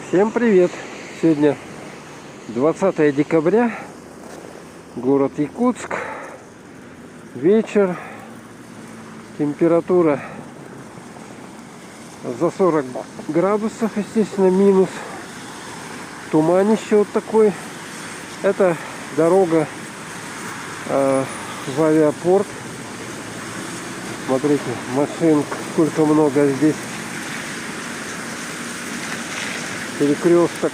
Всем привет! Сегодня 20 декабря, город Якутск, вечер, температура за 40 градусов, естественно, минус, туманище вот такой. Это дорога в авиапорт. Смотрите, машин сколько много здесь. Перекресток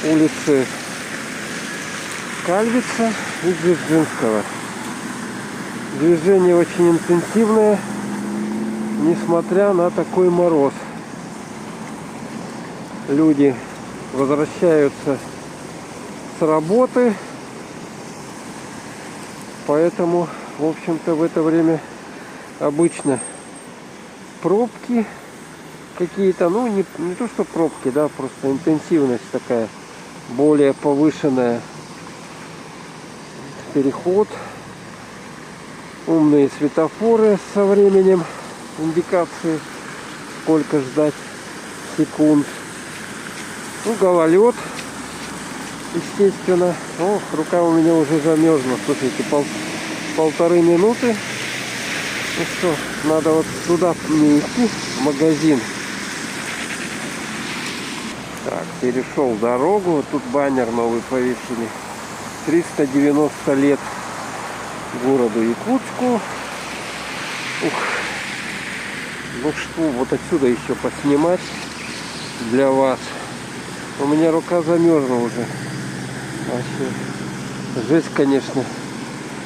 улицы Кальвица и Дзержинского. Движение очень интенсивное, несмотря на такой мороз. Люди возвращаются с работы, поэтому, в общем-то, в это время обычно пробки какие-то, ну не то что пробки, да, просто интенсивность такая более повышенная. Переход, умные светофоры со временем индикации, сколько ждать секунд. Ну, гололед, естественно. Ох, рука у меня уже замерзла. Слушайте, полторы минуты. Ну что, надо вот туда мне идти, в магазин. Так, перешел дорогу. Вот тут баннер новый повесили. 390 лет городу Якутску. Ух. Ну что, вот отсюда еще поснимать для вас. У меня рука замерзла уже. Вообще жесть, конечно.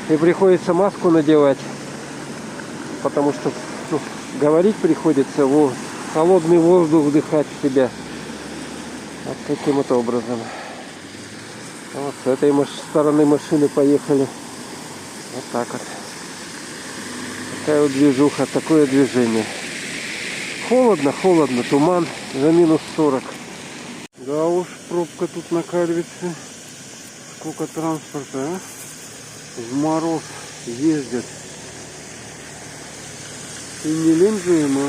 И приходится маску надевать, потому что говорить приходится, холодный воздух вдыхать в себя. Вот таким вот образом. Вот с этой стороны машины поехали. Вот так вот. Такая вот движуха, такое движение. Холодно, холодно, туман за минус 40. Да уж, пробка тут на Кальвице. Сколько транспорта, а? В мороз ездят. И не лень же им,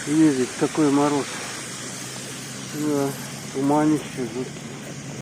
ездить в такой мороз. Да, туманище жуткий.